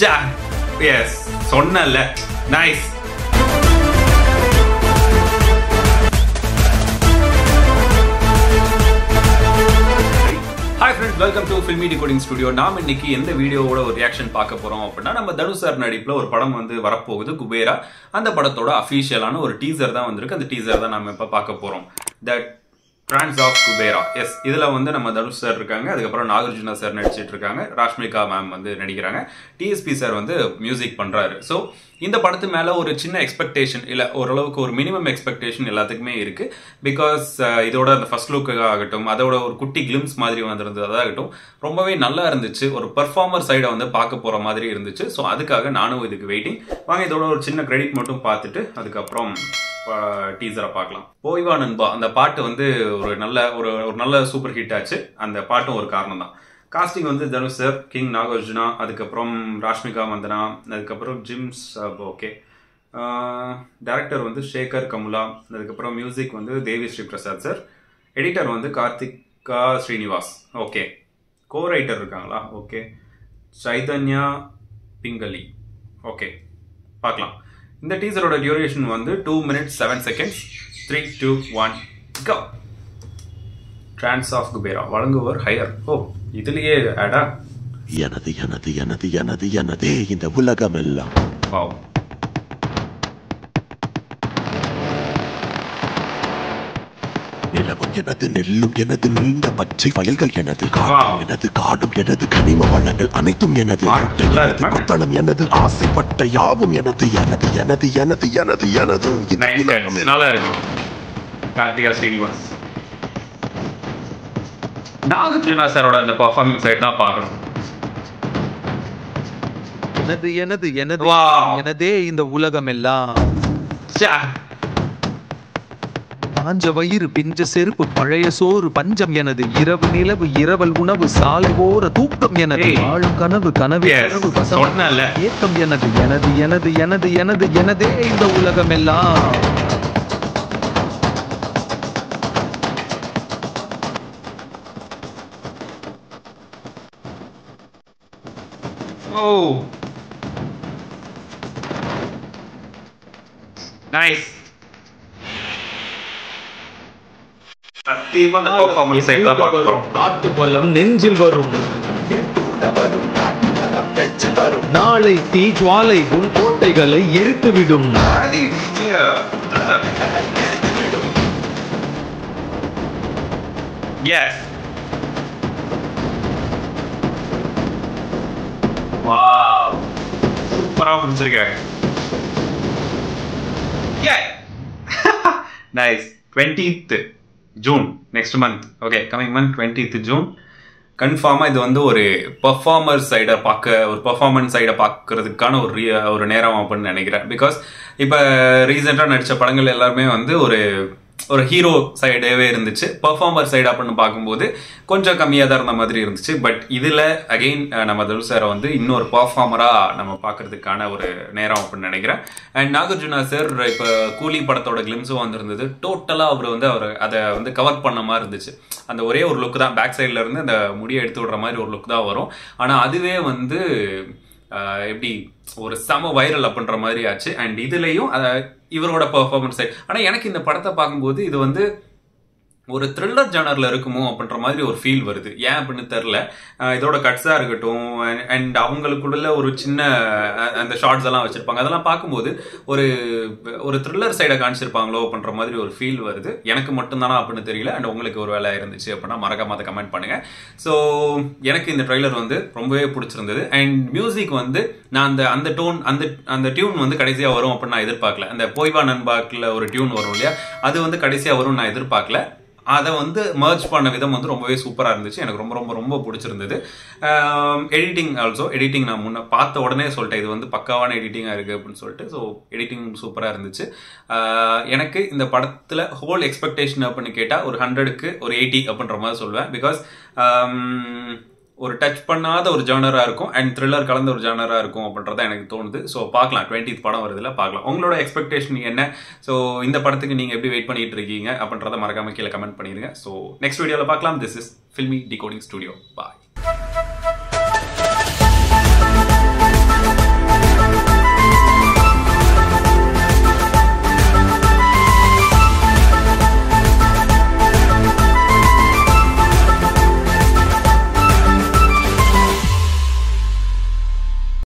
S சொன்னல. Nice. Hi friends, welcome to filmi decoding studio. நாம் இன்னைக்கு எந்த வீடியோவோட ஒரு ரியாக்ஷன் பார்க்க போறோம் அப்படின்னா, நம்ம தனுஷ் சார் நடிப்புல ஒரு படம் வந்து வரப்போகுது, குபேரா. அந்த படத்தோட அஃபீஷியலான ஒரு டீசர் தான் வந்திருக்கு. அந்த டீசர் தான் நம்ம இப்ப பார்க்க போறோம். That trance of Kubera. Yes, இதுல வந்து நம்ம தனுஷ் சார் இருக்காங்க, அதுக்கப்புறம் நாகார்ஜுனா சார் நடிச்சிட்டு இருக்காங்க, ராஷ்மிகா மேம் வந்து நடிக்கிறாங்க, டிஎஸ்பி சார் வந்து மியூசிக் பண்றாரு. ஸோ இந்த படத்து மேல ஒரு சின்ன எக்ஸ்பெக்டேஷன் இல்ல, ஓரளவுக்கு ஒரு மினிமம் எக்ஸ்பெக்டேஷன் எல்லாத்துக்குமே இருக்கு. பிகாஸ் இதோட அந்த ஃபர்ஸ்ட் லுக் ஆகட்டும், அதோட ஒரு குட்டி கிளிம்ஸ் மாதிரி வந்திருந்தது அதாகட்டும், ரொம்பவே நல்லா இருந்துச்சு. ஒரு பெர்ஃபார்மர் சைடை வந்து பார்க்க போற மாதிரி இருந்துச்சு. ஸோ அதுக்காக நானும் இதுக்கு வெயிட்டிங். வாங்க இதோட ஒரு சின்ன கிரெடிட் மட்டும் பார்த்துட்டு அதுக்கப்புறம் டீசரை பார்க்கலாம். போய்வா நண்பா அந்த பாட்டு வந்து ஒரு நல்ல சூப்பர் ஹிட் ஆச்சு. அந்த பாட்டும் ஒரு காரணம் தான். காஸ்டிங் வந்து தனுஷ் சார், கிங் நாகார்ஜுனா, அதுக்கப்புறம் ராஷ்மிகா மந்தனா, அதுக்கப்புறம் ஜிம்ஸ், ஓகே, டைரக்டர் வந்து சேகர் கமுலா, அதுக்கப்புறம் மியூசிக் வந்து தேவி ஸ்ரீ பிரசாத் சார், எடிட்டர் வந்து கார்த்திகா ஸ்ரீனிவாஸ், ஓகே, கோ ரைட்டர் இருக்காங்களா, ஓகே, சைதன்யா பிங்கலி, ஓகே. பார்க்கலாம். இந்த டீசரோட டியூரேஷன் வந்து 2 minutes 7 seconds. 3, 2, 1 go. Trance of Kubera வழங்குவர் ஹையர். ஓ, இதுலயே ஆடா. எனது எனது எனது எனது எனதே இந்த உலகம் எல்லாம். வாவ். நிலவும் எனது, நெல்லும் எனது, நீண்ட பச்சை வயல்கள் எனது, எனது காடும் எனது, கனிம வளங்கள் அனைத்தும் எனது, கொத்தளம் எனது, ஆசைப்பட்ட யாவும் எனது, எனது எனது எனது எனது எனது. நல்லா இருக்கு. கார்த்திகா ஸ்ரீனிவாஸ், நாகார்ஜுனா சாரோட அந்த பெர்ஃபார்மன்ஸ் சைடு தான் பார்க்கணும். எனது எனது எனது எனதே இந்த உலகம் எல்லாம். பாஞ்ச வயிறு, பிஞ்ச செருப்பு, பழைய சோறு, பஞ்சம் எனது, இரவு நிலவு, இரவல் உணவு, சாலை ஓர தூக்கம் எனது, வாழும் கனவு, கனவு கனவு, ஏக்கம் எனது, எனது எனது எனது எனது எனதே இந்த உலகம் எல்லாம். ஓ, நைஸ். காட்டுப்பள்ளம் நெஞ்சில் வரும், நாளை தீஜ்வாலை உன் கோட்டைகளை எரித்துவிடும். சூப்பரா புரிஞ்சிருக்காங்க. Nice. 20th June next month. Okay, coming month 20th June. கன்ஃபார்மா இது வந்து ஒரு பெர்ஃபார்மர் சைடை ஒரு பெர்ஃபார்மன்ஸ் சைடை பார்க்கறதுக்கான ஒரு நேரம் அப்படின்னு நினைக்கிறேன். பிகாஸ் இப்போ ரீசெண்டாக நடித்த படங்கள் எல்லாருமே வந்து ஒரு ஹீரோ சைடாகவே இருந்துச்சு. பெர்ஃபார்மர் சைடு அப்படின்னு பார்க்கும்போது கொஞ்சம் கம்மியாக தான் இருந்த மாதிரி இருந்துச்சு. பட் இதில் அகெயின் நம்ம தனுஷ் சாரை வந்து இன்னொரு பெர்ஃபார்மராக நம்ம பார்க்கறதுக்கான ஒரு நேரம் அப்படின்னு நினைக்கிறேன். அண்ட் நாகார்ஜுனா சார் இப்போ கூலி படத்தோட கிளிம்ஸும் வந்திருந்தது. டோட்டலாக அவர் அதை வந்து கவர் பண்ண மாதிரி இருந்துச்சு. அந்த ஒரே ஒரு லுக் தான், பேக் சைடில் இருந்து அந்த முடியை எடுத்து விடுற மாதிரி ஒரு லுக் தான் வரும். ஆனால் அதுவே வந்து எப்படி ஒரு செம வைரல் அப்படின்ற மாதிரி ஆச்சு. அண்ட் இதுலயும் இவரோட பெர்ஃபார்மன்ஸ். ஆனா எனக்கு இந்த படத்தை பார்க்கும்போது இது வந்து ஒரு த்ரில்லர் ஜானர்ல இருக்குமோ அப்படின்ற மாதிரி ஒரு ஃபீல் வருது. ஏன் அப்படின்னு தெரியல. இதோட கட்ஸா இருக்கட்டும், அண்ட் அவங்களுக்குள்ள ஒரு சின்ன அந்த ஷார்ட்ஸ் எல்லாம் வச்சிருப்பாங்க. அதெல்லாம் பார்க்கும்போது ஒரு த்ரில்லர் சைடை காமிச்சிருப்பாங்களோ அப்படின்ற மாதிரி ஒரு ஃபீல் வருது. எனக்கு மட்டும்தானா அப்படின்னு தெரியல. அண்ட் உங்களுக்கு ஒரு வேலை இருந்துச்சு அப்படின்னா மறக்காம அதை கமெண்ட் பண்ணுங்க. ஸோ எனக்கு இந்த ட்ரெய்லர் வந்து ரொம்பவே பிடிச்சிருந்தது. அண்ட் மியூசிக் வந்து நான் அந்த டியூன் வந்து கடைசியா வரும் அப்படின்னு நான் எதிர்பார்க்கல. அந்த போய்வா நண்பாக்குல ஒரு டியூன் வரும் இல்லையா, அது வந்து கடைசியா வரும் நான் எதிர்பார்க்கல. அதை வந்து மர்ஜ் பண்ண விதம் வந்து ரொம்பவே சூப்பராக இருந்துச்சு. எனக்கு ரொம்ப ரொம்ப ரொம்ப பிடிச்சிருந்தது. எடிட்டிங் நான் முன்ன பார்த்த உடனே சொல்லிட்டேன், இது வந்து பக்காவான எடிட்டிங்காக இருக்குது அப்படின்னு சொல்லிட்டு. ஸோ எடிட்டிங் சூப்பராக இருந்துச்சு. எனக்கு இந்த படத்தில் ஹோல் எக்ஸ்பெக்டேஷன் அப்படின்னு கேட்டால் ஒரு 100க்கு ஒரு 80 அப்படின்ற மாதிரி சொல்லுவேன். பிகாஸ் ஒரு டச் பண்ணாத ஒரு ஜானரா இருக்கும் அண்ட் த்ரில்லர் கலந்த ஒரு ஜானரா இருக்கும் அப்படின்றத எனக்கு தோணுது. ஸோ பார்க்கலாம், 20th படம் வருதுல, பார்க்கலாம். உங்களோட எக்ஸ்பெக்டேஷன் என்ன? ஸோ இந்த படத்துக்கு நீங்க எப்படி வெயிட் பண்ணிட்டு இருக்கீங்க அப்படின்றத மறக்காம கீழே கமெண்ட் பண்ணிடுங்க. ஸோ நெக்ஸ்ட் வீடியோவில் பார்க்கலாம். This is filmi decoding studio. Bye.